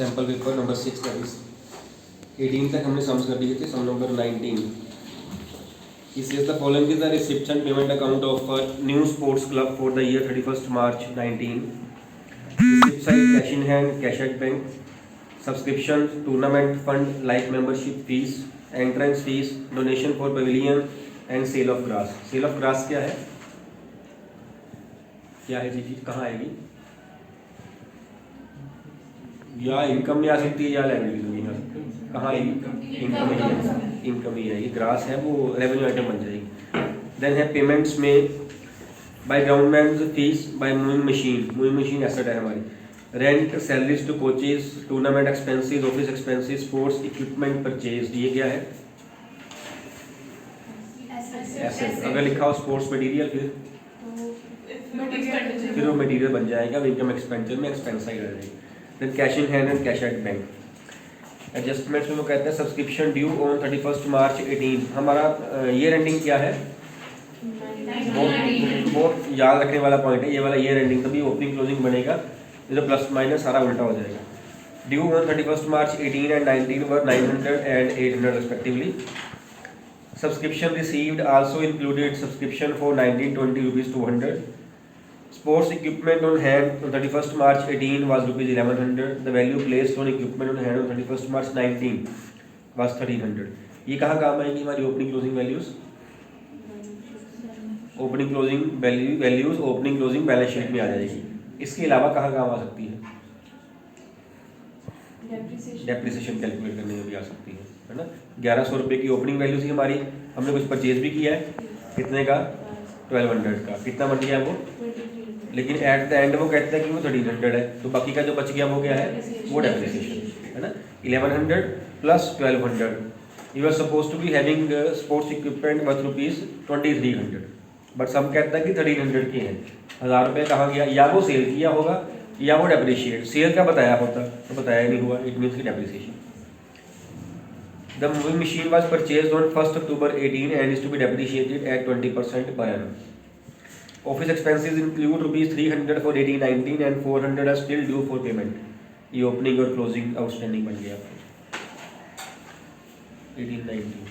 Sample paper number 6 that is 18 तक हमने sums कर दिए थे। सम number 19 is the following is the reception payment account of new sports club for the year 31 March 19। Receipt side cash in hand, cash at bank, subscription, tournament fund like membership fees, entrance fees, donation for pavilion and sale of grass. Sale of grass क्या है, क्या है जी चीज, कहाँ आएगी? या income में आ सकती है या लाइबिलिटी में आ सकती है, कहाँ आएगी? इनकम ही है, इनकम ही आएगी। ग्रास है वो रेवेन्यू आइटम बन जाएगी। देन है पेमेंट्स में by groundman fees, by mowing machine asset है हमारी। Rent, salaries to coaches, tournament expenses, office expenses, sports equipment purchase, ये क्या है? एसेट। अगर लिखा हो स्पोर्ट्स मटेरियल फिर वो मटेरियल बन जाएगा, इनकम एक्सपेंडिचर में एक्सपेंस साइड आ जाएगी। Then cash in hand and cash at bank. Adjustments में वो कहते हैं सब्सक्रिप्शन ड्यू ऑन 31 मार्च 18। हमारा ईयर एंडिंग क्या है? बहुत याद रखने वाला पॉइंट है ये वाला, ईयर एंडिंग। तभी ओपनिंग क्लोजिंग बनेगा, जो प्लस माइनस सारा उल्टा हो जाएगा। Due on 31 March 18 and 19 were 900 and 800 respectively. Subscription received also included subscription for 1920 rupees 200. Sports equipment on hand on 31st March 18 was rupees 1100. The value placed on equipment on hand on 31st March 19 was 1300. ये कहाँ काम आएंगी हमारी opening closing values? Opening closing values opening closing balance sheet में आ जाएगी। इसके अलावा कहाँ काम आ सकती है? डेप्रिसिएशन कैलकुलेट करने में भी आ सकती है ना। 1100 रुपये की ओपनिंग वैल्यू थी हमारी, हमने कुछ परचेज भी किया है, कितने का? 1200 का। कितना बन गया वो? लेकिन एट द एंड वो कहता है कि वो 1300 है, तो बाकी का जो बच गया वो क्या है? वो डेप्रिसिएशन है ना। 1100 plus 1200। You are suppose to be having sports equipment worth rupees 2300, but सब कहता है कि 1300 की है। 1000 रुपये कहाँ गया? या वो सेल किया होगा या वो डेप्रिशिएट। सेल का बताया होता तो बताया नहीं हुआ, इट मीन्स की depreciation. The moving machine was purchased on 1 October 18 and is to be depreciated at 20% per annum. Office expenses include rupees 300 for 18-19 and 400 are still due for payment. ये opening और क्लोजिंग आउटस्टैंडिंग बन गया 18-19.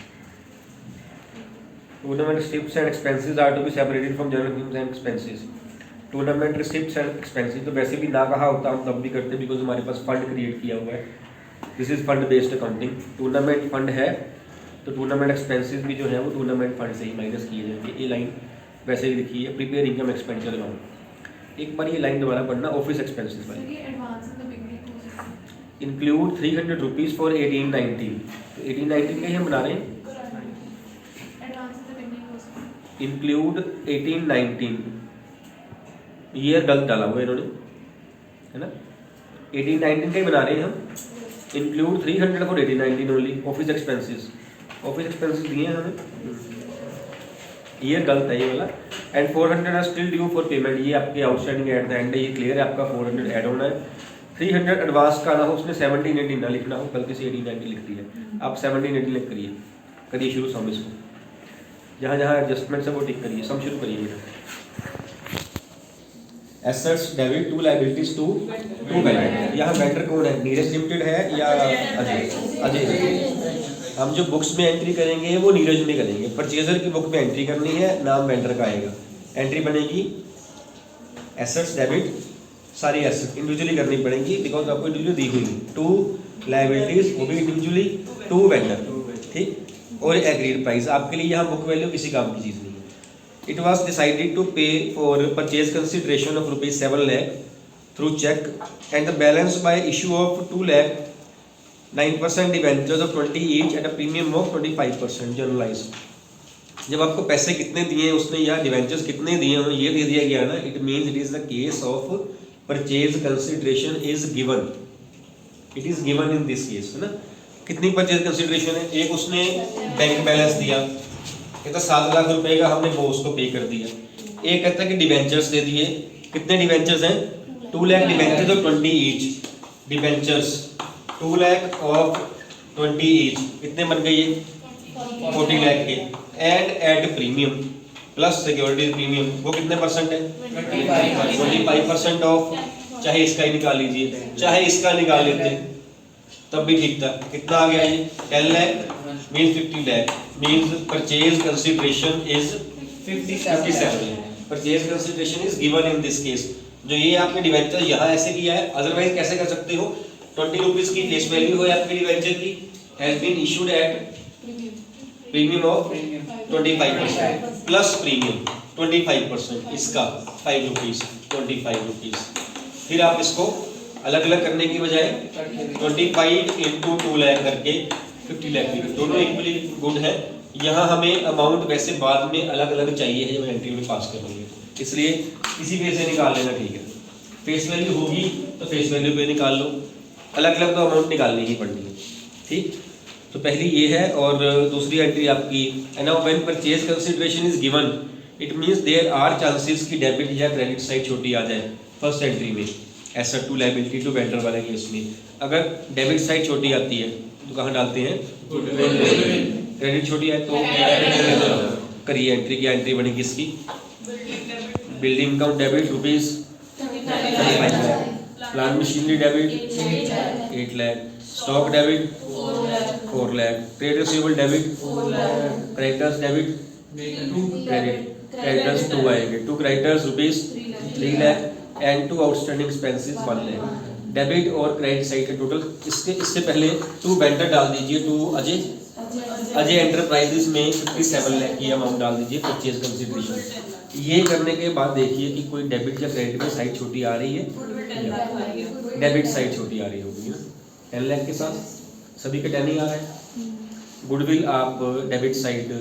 Tournament receipts and expenses are to be separated from general revenues and expenses. Tournament receipts and expenses तो वैसे भी ना कहा होता हम तब भी करते बिकॉज हमारे पास फंड क्रिएट किया हुआ है। This is fund based accounting. Tournament fund है तो टूर्नामेंट एक्सपेंसेस भी जो है वो टूर्नामेंट फंड से ही माइनस किए जाएंगे। ये लाइन वैसे ही लिखी है, प्रीपेयर इनकम एक्सपेंडिचर अकाउंट। एक बार ये लाइन दोबारा पढ़ना, ऑफिस एक्सपेंसेस वाली। Include 300 rupees for 18-19। तो 18-19 का ही हम बना रहे हैं। इंक्लूड 18-19 ईयर गलत डाला हुआ इन्होंने, है ना। 18-19 का ही बना रहे हैं हम। Include 300 for 18-19 only. Office expenses दिए हैं हमें, ईयर गलत है ये वाला। And 400 are still due for payment, ये आपके आउटस्टैंडिंग एट द एंड है, ये क्लियर है आपका। 400 ऐड होना है। 300 एडवांस का ना हो, उसने 17-18 ना लिखना हो, गलती से 18-19 लिख दिया। आप 17-18 लिख करिए शुरू सम इसको, जहाँ जहाँ एडजस्टमेंट है वो टिक करिए, सम शुरू करिए बेटा। Assets debit to liabilities to vendor. यहाँ वेंडर कौन है? नीरज लिमिटेड है या अजय? हम जो बुक्स में एंट्री करेंगे वो नीरज में करेंगे। परचेजर की बुक में एंट्री करनी है, नाम वेंडर का आएगा। एंट्री बनेगी एसेट्स डेबिट, सारी एसेट इंडिविजुअली करनी पड़ेगी बिकॉज आपको इंडिविजुअली दी हुई। टू लायबिलिटीज वो भी इंडिविजुअली, टू वेंडर, ठीक। और एग्रीड प्राइस, आपके लिए यहाँ बुक वैल्यू किसी काम की चीज़ नहीं है। It was decided to pay for purchase consideration of rupees 7 lakh through check and the balance by issue of 2 lakh 9% debentures of 20 each at a premium of 25% generalized. जब आपको पैसे कितने दिए उसने या डिवेंचर्स कितने दिए हैं ये दे दिया गया ना, it means it is the case of purchase consideration is given. It is given in this case, है ना। कितनी परचेज कंसिडरेशन है? एक उसने बैंक बैलेंस दिया, ये तो 7 लाख रुपए का हमने वो उसको पे कर दिया। एक कहता है कि डिवेंचर्स दे दिए, कितने डिवेंचर्स हैं? 2 लाख डिवेंचर्स और 20 each debentures, 2 lakh of 20 each, कितने बन गए ये? 40 लाख के। And at premium plus security premium, वो कितने परसेंट है? 25% ऑफ। चाहे इसका ही निकाल लीजिए चाहे इसका निकाल लेते, तब भी ठीक था। कितना आ गया ये 10 lakh means 50 lakh means purchase consideration is 57 lakh. Purchase consideration is given in this case. जो ये आपने डिवेंचर यहाँ ऐसे किया है, अदरवाइज कैसे कर सकते हो, 20 रुपीज की फेस वैल्यू है आपकी डिवेंचर की, has been issued at premium of 25% plus premium 25%, इसका 5 रुपीज 25 रुपीज। फिर आप इसको अलग अलग करने की बजाय 25 इंटू 2 लाख करके 50 लाख भी, दोनों इक्वली गुड है। यहाँ हमें अमाउंट वैसे बाद में अलग अलग चाहिए है जब एंट्री में पास करेंगे, इसलिए किसी पे से निकाल लेना ठीक है। फेस वैल्यू होगी तो फेस वैल्यू पे निकाल लो, अलग अलग तो अमाउंट निकालनी ही पड़नी है, ठीक। तो पहली ये है। और दूसरी एंट्री आपकी, now when purchase consideration is given it means there are chances कि डेबिट या क्रेडिट साइड छोटी आ जाए फर्स्ट एंट्री में, asset to liability to vendor वाले केस में। अगर डेबिट साइड छोटी आती है तो कहाँ डालते हैं, क्रेडिट छोटी है तो करिए एंट्री की। एंट्री बनेगी इसकी, building income debit rupees 35 lakh, plant machinery debit 8 lakh, stock debit 4 lakh, trade receivable debit, creditors debit, creditors 2 आएंगे, 2 creditors rupees 3 lakh and 2 outstanding expenses 1 lakh. Debit और क्रेडिट साइड के टोटल, इससे पहले 2 वेंडर डाल दीजिए, 2 अजय एंटरप्राइजेस में 57 लाख की अमाउंट डाल दीजिए परचेज कंसिडरेशन। ये करने के बाद देखिए कि कोई डेबिट या क्रेडिट में साइड छोटी आ रही है, डेबिट साइड छोटी आ रही होगी ना, 10 लाख के साथ सभी का 10 ही आ रहा है। गुडविल आप डेबिट साइड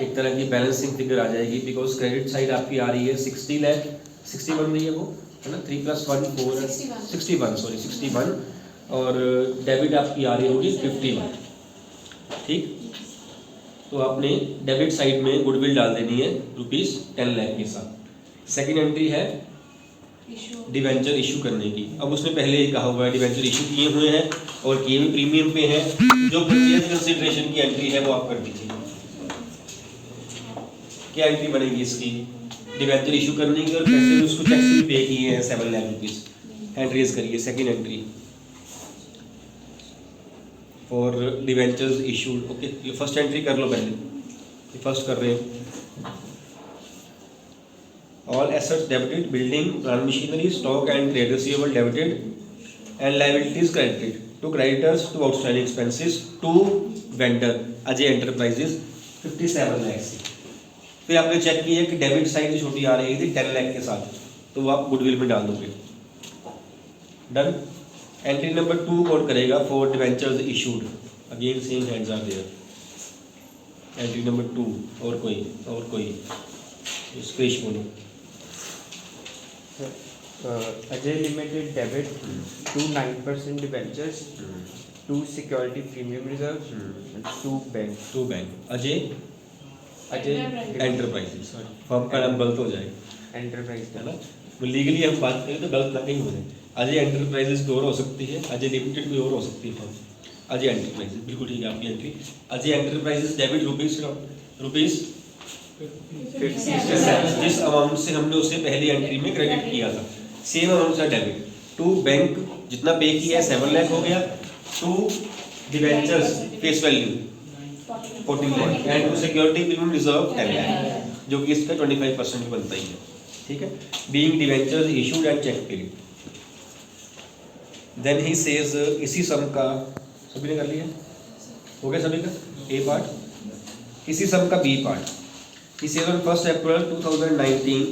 एक तरह की बैलेंसिंग फिगर आ जाएगी, बिकॉज क्रेडिट साइड आपकी आ रही है 60 लाख, 60 बन रही है वो, है ना, 3 + 1 4 61 और डेबिट आपकी आ रही होगी 51, ठीक। तो आपने डेबिट साइड में गुडविल डाल देनी है रुपीज 10 लाख के साथ। सेकंड एंट्री है डिवेंचर इशू करने की। अब उसने पहले ही कहा हुआ है डिवेंचर इशू किए हुए हैं और किए हुए प्रीमियम पे हैं, जो परचेज कंसिडरेशन की एंट्री है वो आप कर दीजिए। क्या एंट्री बनेगी इसकी, डिवेंचर इशू करने की और पैसे उसको टैक्स भी पे किए हैं 7 लाख रुपीज, एंट्रीज करिए। Second entry for debentures issued, okay. ये फर्स्ट एंट्री कर लो पहले, ये फर्स्ट कर रहे हैं। All assets debited, building, plant machinery, stock and trade receivable debited and liabilities credited, to creditors, to outstanding expenses, to vendor Ajay enterprises 57 lakh से। फिर आपने चेक किया कि डेबिट साइड छोटी आ रही थी 10 लाख के साथ, तो वो आप गुडविल में डाल दोगे। डन। एंट्री नंबर 2 कौन करेगा, for debentures issued, again same hands are there. Entry number 2 और कोई स्क्रेच बोलो। Ajay limited debit 2 9% debentures, 2 security premium reserve, 2 bank. Ajay enterprises, firm का नाम गलत हो जाएगा, एंटरप्राइज है ना, लीगली हम बात करें तो गलत ना कहीं हो जाए। अजय एंटरप्राइजेस भी और हो सकती है, अजय लिमिटेड भी और हो सकती है फर्म, अजय एंटरप्राइजेस बिल्कुल ठीक है आपकी entry. Ajay enterprises debit rupees 57, जिस अमाउंट से हमने उसे पहली एंट्री में क्रेडिट किया था, सेम अमाउंट से डेबिट। 2 बैंक जितना पे किया है 7 लाख हो गया, 2 debentures face value 14 lakh and 2 security premium reserve 10 lakh, जो कि इसका 25% बनता ही है, ठीक है। Being debentures issued and cheque paid, then he says, इसी सम का सभी ने कर लिया, हो गया सभी का ए पार्ट। इसी सम का B part, he says on 1st April 2019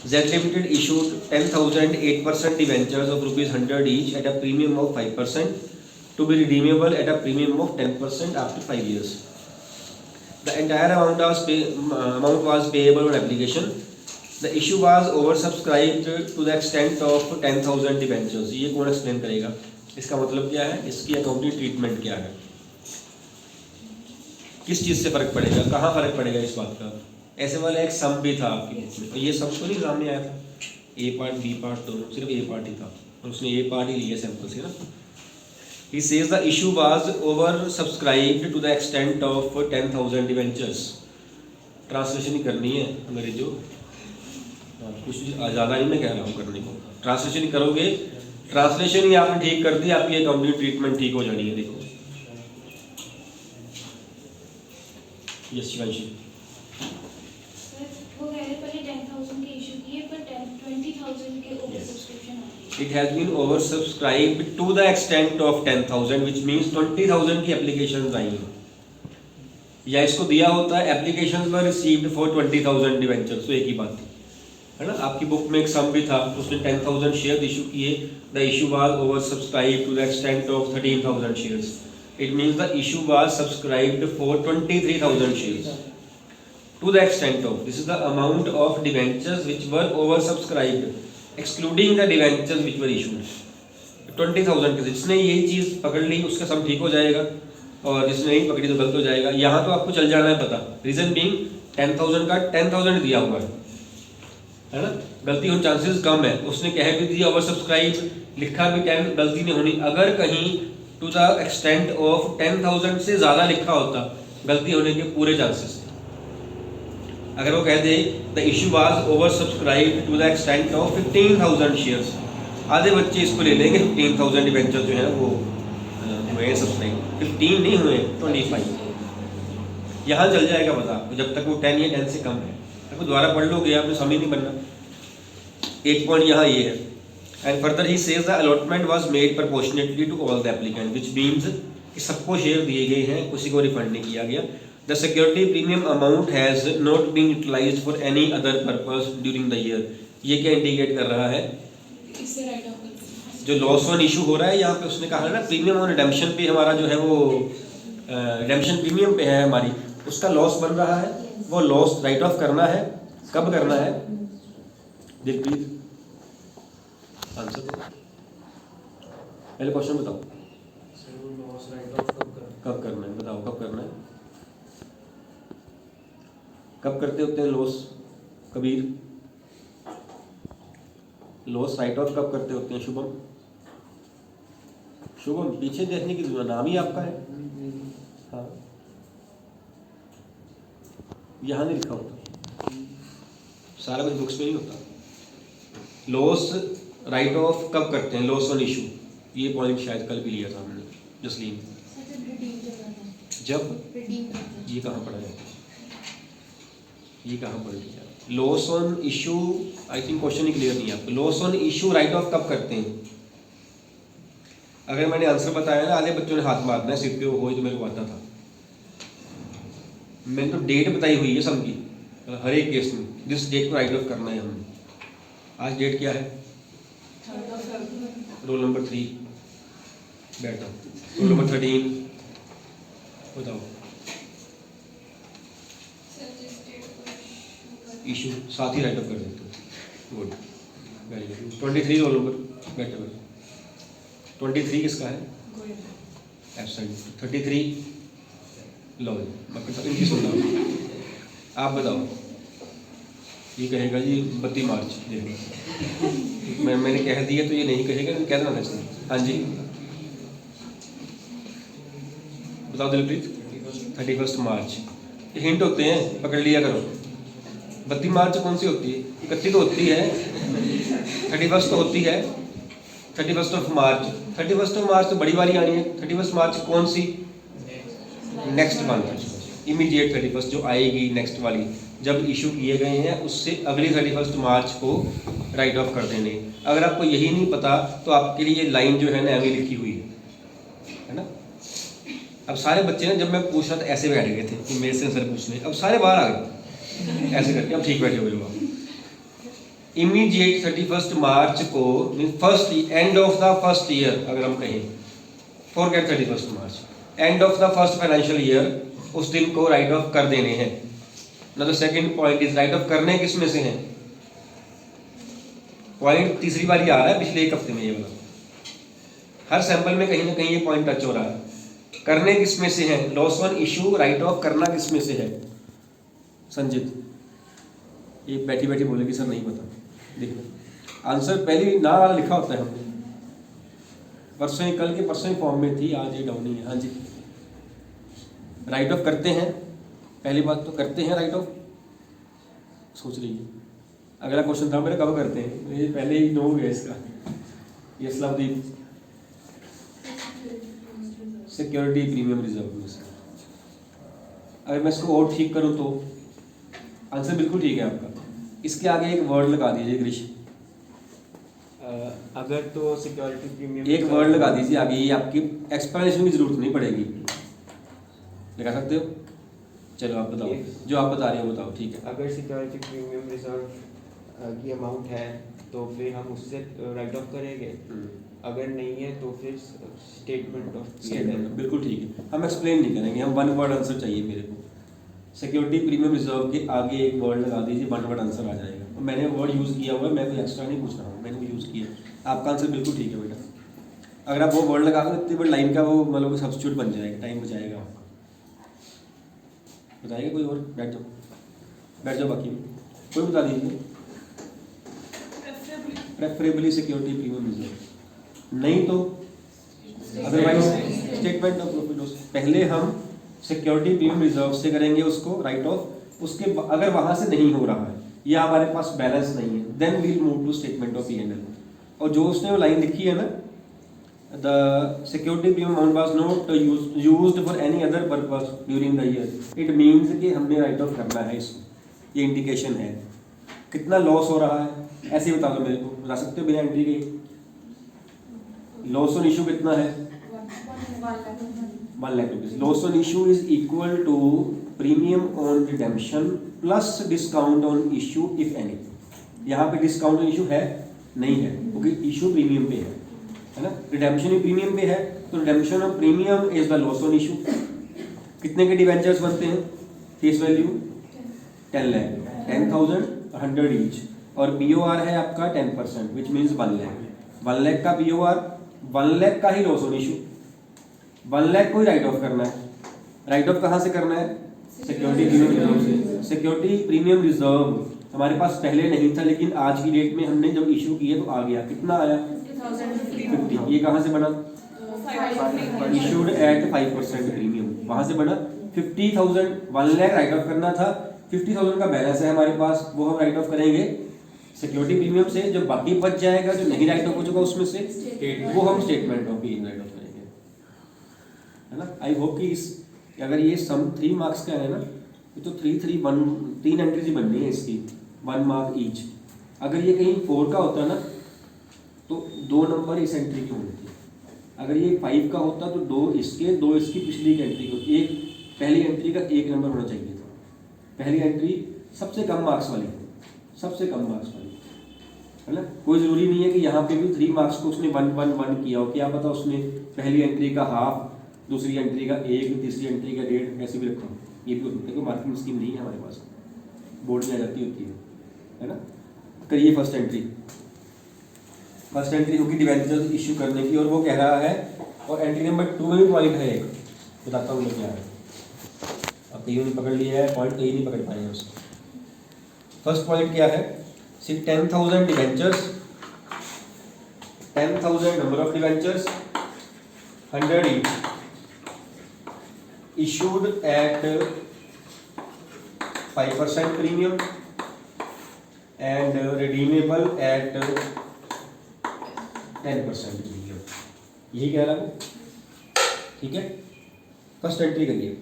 Z Limited issued 10,000 8% debentures of rupees 100 each at a premium of 5% to be redeemable at a premium of 10% after 5 years. The entire amount was payable on application. The issue was oversubscribed to the extent of 10,000 debentures. ये कौन explain करेगा, इसका मतलब क्या है, इसकी accounting treatment क्या है, किस चीज़ से फ़र्क पड़ेगा, कहाँ फ़र्क पड़ेगा इस बात का। ऐसे वाला एक सम भी था आपकी बुक में, तो ये सम तो नहीं एग्जाम में आया था, ए पार्ट बी पार्ट दोनों, सिर्फ ए पार्ट ही था और उसने ए पार्ट ही लिया सैंपल से ना। He says the issue was oversubscribed to the extent of 10,000 debentures. Translation ही करनी है अंग्रेजों, कुछ ज़्यादा नहीं मैं कह रहा हूँ करने को, ट्रांसलेशन करोगे ट्रांसलेशन ही आपने ठीक कर दी, आपकी अकाउंटिंग ट्रीटमेंट ठीक हो जानी है। देखो यस शिवांशी, वो कह रहे पहले 10,000 के इशू किए पर 20,000 के ओवर सब्सक्रिप्शन आ गई। it has been oversubscribed to the extent of 10,000 which means 20,000 की एप्लीकेशंस आई हैं, या इसको दिया होता है applications were received for 20,000 debentures, तो एक ही बात थी, है ना। आपकी बुक में एक सम भी था, तो उसने 10,000 शेयर इशू किए, the issue was oversubscribed to the extent of 13,000 shares, it means the issue was subscribed for 23,000 shares to the extent of, this is the amount of debentures which were oversubscribed excluding the debentures which were issued। 20,000 के जिसने यही चीज़ पकड़ ली उसका सम ठीक हो जाएगा, और जिसने नहीं पकड़ी तो गलत हो जाएगा। यहाँ तो आपको चल जाना है पता, रीजन बीइंग 10,000 का 10,000 दिया हुआ है ना, गलती होने चांसेस कम है। उसने कह भी दिया ओवर सब्सक्राइब, लिखा भी 10, गलती नहीं होनी। अगर कहीं टू द एक्सटेंट ऑफ 10,000 से ज़्यादा लिखा होता, गलती होने के पूरे चांसेस। अगर वो कह दे the issue was over subscribed to the extent of 15,000 shares, आधे बच्चे इसको ले लेंगे 15,000 डिवेंचर जो है वो हुए सब्सक्राइब, 15 नहीं हुए 25, यहाँ चल जाएगा पता आपको, जब तक वो 10 या 10 से कम है। आपको दोबारा पढ़ लोगे, आपने समझ नहीं बनना। एक पॉइंट यहाँ ये है, and further he says the allotment was made proportionately to all the applicant which means कि सबको शेयर दिए गए हैं, किसी को रिफंड नहीं किया गया। The security premium amount has not been utilized for any other purpose during the year। ये क्या इंडिकेट कर रहा है, इससे राइट ऑफ कर जो लॉस ऑन इशू हो रहा है यहाँ पे उसने कहा है ना प्रीमियम ऑन रिडेम्पशन पे हमारा जो है वो रिडेम्पशन प्रीमियम पे है हमारी, उसका लॉस बन रहा है, वो लॉस राइट ऑफ करना है। कब करना है दिलप्रीत, आंसर दो, पहले क्वेश्चन बताओ। कब करना है बताओ, कब करना है, कब करते होते हैं loss Kabir, loss right of कब करते होते हैं शुभम? शुभम पीछे देखने की जरूरत, नाम ही आपका है। हाँ यहाँ नहीं लिखा होता, सारा कुछ बुक्स में नहीं होता। लॉस राइट ऑफ कब करते हैं, लॉस ऑन इशू, ये पॉइंट शायद कल भी लिया था हमने जसलीन, जब ये कहाँ पढ़ा जाता है, ये कहाँ पढ़ लिया, loss on issue, I think question he clear नहीं है आपको। Loss on issue right of कब करते हैं? अगर मैंने आंसर बताया ना, आधे बच्चों ने हाथ मारना है सिर पे, हो तो मेरे को आता था। मैंने तो डेट बताई हुई है सम की, हर एक केस में जिस डेट को राइट ऑफ करना है हमने। आज डेट क्या है, रोल नंबर 3 बैठो, रोल नंबर 13 बताओ, इशू साथ ही राइट ऑफ कर देते हो, good very good. 23 roll number बैठे बैठे, 23 किसका है, एब्सेंट। 33 लो इनकी सुनना, आप बताओ। ये कहेगा जी 32 मार्च, देखो मैंने कह दिया तो ये नहीं कहेगा, कह देना वैसे। हाँ जी बताओ दिलप्रीत, 31 मार्च। ये हिंट होते हैं, पकड़ लिया करो। 32 मार्च कौन सी होती है, 31 तो होती है, 31 तो होती है, 31 ऑफ मार्च। 31 ऑफ मार्च तो बड़ी वाली आनी है। 31 मार्च कौन सी, नेक्स्ट मंथ, इमीडिएट 31 जो आएगी नेक्स्ट वाली, जब इशू किए गए हैं उससे अगली 31 मार्च को राइट ऑफ कर देने। अगर आपको यही नहीं पता तो आपके लिए ये लाइन जो है ना अभी लिखी हुई है ना। अब सारे बच्चे ना, जब मैं पूछ रहा था ऐसे बैठ गए थे कि मेरे से आंसर पूछने, अब सारे बाहर आ गए ऐसे करके, अब ठीक बैठे हुए हो आप। इमीडिएट 31 मार्च को mean first end of the first year, अगर हम कहें forget 31 March, end of the first financial year, उस दिन को राइट ऑफ कर देने हैं ना। The second point is right of करने किस में से हैं, पॉइंट तीसरी बार ही आ रहा है पिछले एक हफ्ते में, ये वाला हर सैंपल में कहीं ना कहीं ये पॉइंट टच हो रहा है। करने किस में से है, loss on issue right of करना किस में से है। संजित ये बैठी बैठी बोलेगी सर नहीं पता, देखना आंसर पहले ना वाला लिखा होता है हमने, परसों ही, कल के परसों ही फॉर्म में थी, आज ये डाउन ही है। हाँ जी राइट ऑफ करते हैं, पहली बात तो करते हैं राइट ऑफ, सोच लीजिए। अगला क्वेश्चन था मेरा कब करते हैं, ये पहले ही नो हो गया इसका। Yes Lovedeep, security premium reserve में से। अगर मैं इसको और ठीक करूं तो आंसर बिल्कुल ठीक है आपका। इसके आगे एक वर्ड लगा दीजिए ग्रीश, अगर तो सिक्योरिटी प्रीमियम एक वर्ड लगा दीजिए आगे, ये आपकी एक्सप्लेनेशन की जरूरत नहीं पड़ेगी, लगा सकते हो। चलो आप बताओ, जो आप बता रहे हो बताओ, ठीक है। अगर सिक्योरिटी प्रीमियम रिजर्व की अमाउंट है तो फिर हम उससे राइट ऑफ करेंगे, अगर नहीं है तो फिर स्टेटमेंट ऑफ स्टेटमेंट, बिल्कुल ठीक है। हम एक्सप्लेन नहीं करेंगे, हम वन वर्ड आंसर चाहिए मेरे को। सिक्योरिटी प्रीमियम रिजर्व के आगे एक वर्ड लगा दीजिए, वन वर्ड आंसर आ जाएगा। और मैंने वर्ड यूज़ किया हुआ है, मैं कोई एक्स्ट्रा नहीं पूछ रहा हूँ, मैंने वो यूज़ किया। आपका आंसर बिल्कुल ठीक है बेटा। अगर आप वो वर्ड लगा दो इतनी बड़ी लाइन का, वो मतलब सब्स्टिट्यूट बन जाएगा, टाइम बचाएगा आपका। बताइएगा कोई और? बैठ जाओ, बैठ जाओ, बाकी कोई बता दीजिए। प्रेफरेबली सिक्योरिटी प्रीमियम रिजर्व, नहीं तो otherwise statement of profit loss. पहले हम सिक्योरिटी प्रीमियम रिजर्व से करेंगे उसको राइट ऑफ, उसके अगर वहां से नहीं हो रहा है या हमारे पास बैलेंस नहीं है, then we'll move to statement of P&L। और जो उसने वो लाइन लिखी है ना, the security premium amount was not used for any other purpose during the year, it means कि हमने राइट ऑफ करना है इसको, ये इंडिकेशन है। कितना लॉस हो रहा है ऐसे ही बता दो मेरे को, बता सकते हो बिना एंट्री के? लॉस ऑन इशू कितना है? 1 lakh rupees. Loss on issue is equal to premium on redemption plus discount on issue if any. यहाँ पे डिस्काउंट ऑन इशू है नहीं है, क्योंकि इशू प्रीमियम पे है ना, रिडेम्पशन भी प्रीमियम पे है, तो redemption of premium is the loss on issue. कितने के डिवेंचर्स बनते हैं? फेस वैल्यू 10 लाख, 10,000 100 ईच, और POR है आपका 10%, विच मीन्स 1 लाख। 1 लाख का POR, 1 लाख का ही लॉस ऑन इशू, 1 लाख को ही राइट ऑफ करना है। राइट ऑफ कहाँ से करना है? सिक्योरिटी प्रीमियम रिजर्व से। सिक्योरिटी प्रीमियम रिजर्व हमारे पास पहले नहीं था, लेकिन आज की डेट में हमने जब इशू किए तो आ गया। कितना आया? 50। ये कहाँ से बना? इशूड एट 5% प्रीमियम, वहां से बना 50,000। 1 लाख राइट ऑफ करना था, 50,000 का बैलेंस है हमारे पास, वो हम राइट ऑफ करेंगे सिक्योरिटी प्रीमियम से। जो बाकी बच जाएगा, जो नहीं राइट ऑफ हो चुका उसमें से, वो हम statement of P right of करेंगे, है ना। आई होप कि इस अगर ये सम 3 मार्क्स का है ना, तो 3 एंट्रीज ही बननी है इसकी, 1 मार्क ईच। अगर ये कहीं 4 का होता ना तो 2 नंबर इस एंट्री के होने थे। अगर ये 5 का होता तो 2 इसके, 2 इसकी पिछली की एंट्री को, एक पहली एंट्री का 1 नंबर होना चाहिए था। पहली एंट्री सबसे कम मार्क्स वाली, सबसे कम मार्क्स वाली, है ना। कोई ज़रूरी नहीं है कि यहाँ पे भी 3 मार्क्स को उसने 1 1 1 किया हो, क्या पता उसने पहली एंट्री का हाफ, दूसरी एंट्री का 1, तीसरी एंट्री का 1.5 ऐसे भी रखा हो। ये भी हो सकता है, कोई मार्किंग स्कीम नहीं है हमारे पास, बोर्ड में आ जाती होती है ना। करिए फर्स्ट एंट्री। फर्स्ट एंट्री होगी डिवेंचर्स इशू करने की, और वो कह रहा है, और एंट्री नंबर 2 में भी पॉइंट है एक, बताता हूँ मैं क्या है। अब कहीं नहीं पकड़ लिया है पॉइंट, कहीं नहीं पकड़ पाएंगे उसको। फर्स्ट पॉइंट क्या है? सी 10,000 debentures, 10,000 number of debentures, 100 each, issued at 5% premium and redeemable at 10% premium। यही कह रहा हूँ, ठीक है। फर्स्ट एंट्री करिए।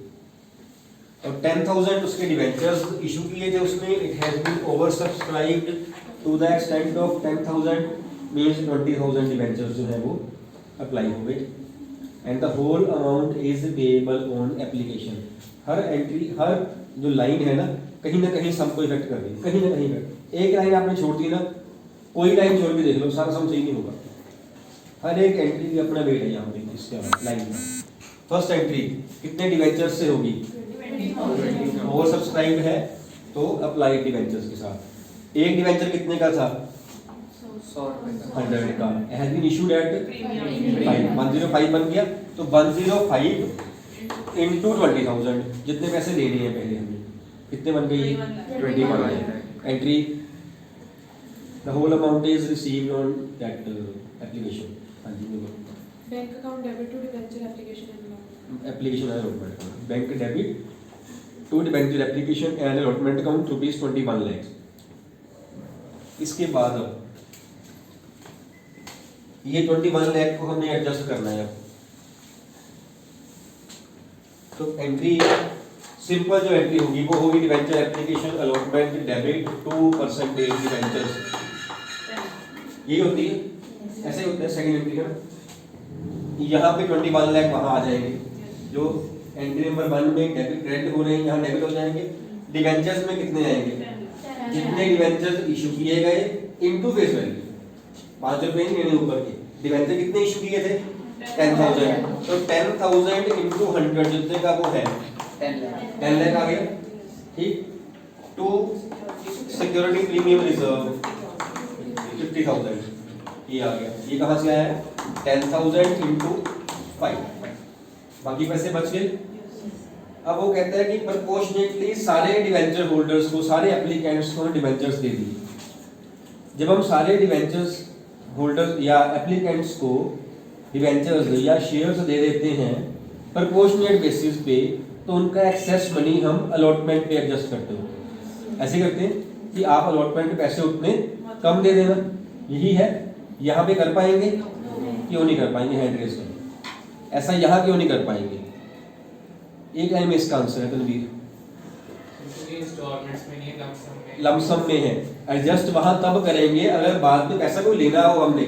और 10,000 उसके डिवेंचर्स इशू किए थे उसने, it has been over subscribed to the extent of 10,000, means 20,000 debentures जो है वो अप्लाई हो गए, and the whole amount is payable on application. हर एंट्री, हर जो लाइन है ना कहीं सम को इफेक्ट कर रही है, कहीं ना कहीं इफेक्ट। एक लाइन आपने छोड़ दी ना, कोई लाइन छोड़ के देख लो, सारा सम सही नहीं होगा। हर एक एंट्री की अपना वेट है यहाँ पे इसके लाइन का। फर्स्ट एंट्री कितने डिवेंचर्स से होगी? ओवर सब्सक्राइब्ड है तो अप्लाई डिवेंचर्स के साथ। एक डिवेंचर कितने का था? 100 का। हैज बीन इशूड एट 105 बन गया, तो 105 इंटू 20,000, जितने पैसे लेने हैं पहले हमें, कितने बन गई? 21 entry. The whole amount is received on that application. हाँ जी बोलो। Bank account debit to debenture application and allotment, bank debit to debenture application and allotment account ₹21 lakh. इसके बाद ये 21 लाख को हमने एडजस्ट करना है। तो एंट्री सिंपल जो एंट्री होगी वो होगी debenture application allotment debit 2% debentures, यही होती है, ऐसे होता है सेकंड एंट्री का। यहाँ पे 21 लाख वहाँ आ जाएंगे, जो एंट्री नंबर 1 में डेबिट क्रेडिट हो रहे हैं यहाँ डेबिट हो जाएंगे। डिवेंचर्स में कितने आएंगे, जितने डिवेंचर्स इशू किए गए इनटू फेस वैल्यू, 5 रुपए नहीं लेने ऊपर के। डिवेंचर कितने इशू किए थे 10,000, तो 10,000 इंटू 100 जितने का वो है 10 लाख आ गया, ठीक। टू सिक्योरिटी प्रीमियम रिजर्व 50,000 ये आ गया, ये कहाँ से आया है 10,000 इंटू 5, बाकी पैसे बच गए। अब वो कहता है कि प्रपोर्शनेटली सारे डिवेंचर होल्डर्स को, सारे एप्लीकेंट्स को डिवेंचर्स दे दिए। जब हम सारे डिवेंचर्स होल्डर्स या एप्लीकेंट्स को डिवेंचर्स या शेयर्स दे देते हैं प्रपोर्शनेट बेसिस पे, तो उनका एक्सेस मनी हम अलॉटमेंट पे एडजस्ट करते हो। ऐसे करते हैं कि आप अलॉटमेंट पे पैसे उतने कम दे देना, यही है। यहाँ पे कर पाएंगे, क्यों नहीं कर पाएंगे, हैंड रेज करें। ऐसा यहाँ क्यों नहीं कर पाएंगे, एक लाइन में इसका आंसर है तनवीर, लमसम में है। एडजस्ट वहां तब करेंगे अगर बाद में पैसा कोई लेना हो हमने।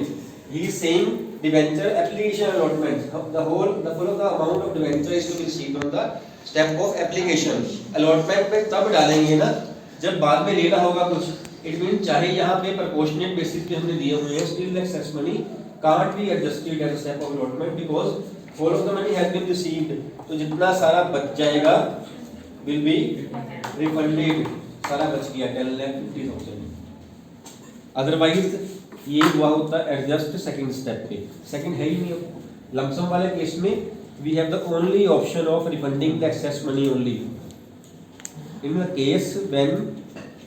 ही same debenture application allotment, the full of the amount of debenture is to be received on the step of application. Allotment पे तब डालेंगे ना जब बाद में लेना होगा कुछ। इट मीन चाहे यहाँ पे प्रोपोर्शनेट बेसिस पे हमने दिए हुए हैं, still excess money can't be adjusted at the step of allotment because all of the money has been received. तो जितना सारा बच जाएगा विल बी रिफंडेड, सारा बच गया 10,50,000। अदरवाइज ये हुआ होता एडजस्ट सेकंड स्टेप पे, सेकंड है ही नहीं। लमसम वाले केस में we have the only option of refunding the excess money only in the case when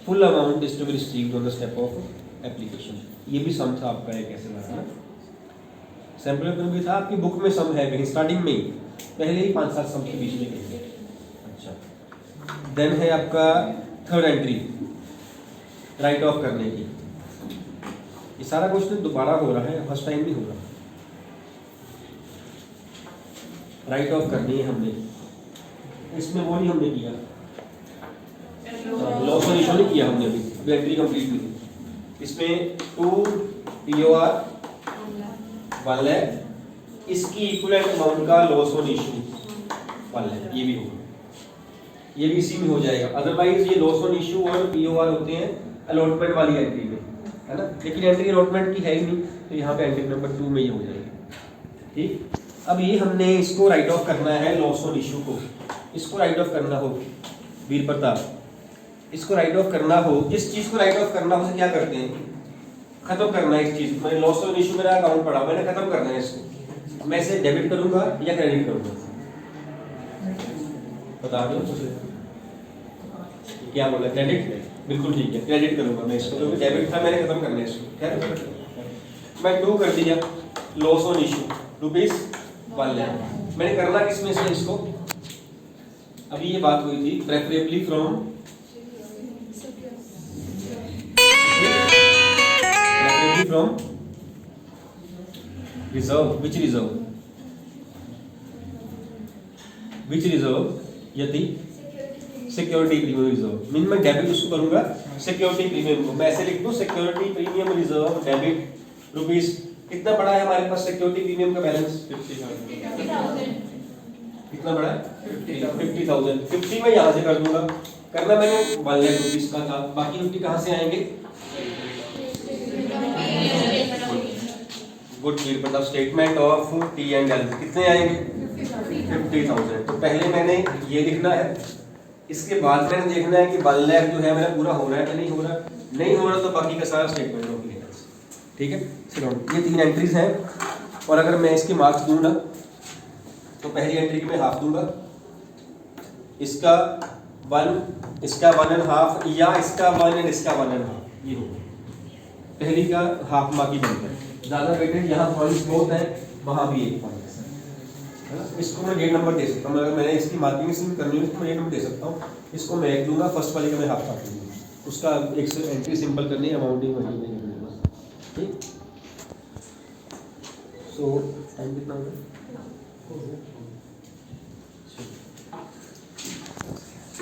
full amount is to be received on the step of application. ये भी सम था आपका एक ऐसे वाला ना, सैंपल पेपर भी था आपकी बुक में सम है कहीं स्टार्टिंग में ही, पहले ही 5-7 सम के बीच में कहीं। अच्छा, देन है आपका थर्ड एंट्री राइट ऑफ करने की। ये सारा क्वेश्चन दोबारा हो रहा है, फर्स्ट टाइम नहीं हो रहा। राइट ऑफ करनी है हमने, इसमें वो नहीं हमने किया, लॉस और इशू नहीं किया हमने अभी एंट्री कंप्लीट नहीं। इसमें 2 POR 1 लाख, इसकी इक्विवेलेंट अमाउंट का लॉस ऑन इशू 1 लाख, ये भी होगा, ये भी इसी में हो जाएगा। अदरवाइज ये लॉस ऑन इशू और POR होते हैं अलॉटमेंट वाली एंट्री में, है ना, लेकिन एंट्री अलॉटमेंट की है ही नहीं, तो यहाँ पे एंट्री नंबर 2 में ये हो जाएगी, ठीक। अब ये हमने इसको राइट ऑफ करना है, लॉस ऑन इशू को, इसको राइट ऑफ करना हो वीर प्रताप, इसको राइट ऑफ करना हो, जिस चीज को राइट ऑफ करना हो से क्या करते हैं, खत्म करना है इस चीज को। मैंने लॉस ऑन इशू मेरा अकाउंट पड़ा, मैंने खत्म करना है इसको, मैं इसे डेबिट करूंगा या क्रेडिट करूंगा, बता दो क्या बोला, क्रेडिट, बिल्कुल ठीक है, क्रेडिट करूंगा मैं इसको, क्योंकि डेबिट था, मैंने खत्म करना है इसको। क्या मैं 2 कर दिया लॉस ऑन इशू ₹1 लाख, मैंने करना किसमें से इसको, अभी ये बात हुई थी preferably from reserve, which reserve यदि सिक्योरिटी प्रीमियम रिजर्व, मीन मैं डेबिट उसको करूंगा सिक्योरिटी प्रीमियम को, मैं ऐसे लिख दूं security premium reserve debit rupees, कितना बड़ा है हमारे पास सिक्योरिटी प्रीमियम का बैलेंस 50,000। कितना बड़ा है 50,000। 50 मैं यहाँ से कर दूंगा, करना मैंने 1 लाख रुपीस का था, बाकी 50 कहाँ से आएंगे, गुड वीर मतलब स्टेटमेंट ऑफ T&L कितने आएंगे 50,000। तो पहले मैंने ये लिखना है, इसके बाद मैंने देखना है कि 1 लाख जो है मेरा पूरा हो रहा है कि नहीं हो रहा, नहीं हो रहा तो बाकी का सारा स्टेटमेंट ऑफ डिटेल्स, ठीक है। चलो ये 3 एंट्रीज हैं, और अगर मैं इसके मार्क्स दूँ ना तो पहली एंट्री की मैं हाफ दूंगा, इसका 1, इसका 1.5 या इसका 1 और इसका 1.5, ये होगा पहली का हाफ मार्क ही बनता है। ज़्यादा वेटेड यहाँ पॉइंट्स बहुत हैं, वहाँ भी 1 पॉइंट है ना। इसको मैं 1.5 नंबर दे सकता हूँ, अगर मैंने इसकी मार्किंग इसमें करनी है तो मैं 1 नंबर दे सकता हूँ, इसको मैं 1 दूंगा, फर्स्ट वाले का मैं हाफ काट दूंगा, उसका एक एंट्री सिंपल करनी है, अमाउंटिंग वैल्यू नहीं करनी बस, ठीक। सो टाइम कितना होगा?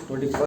21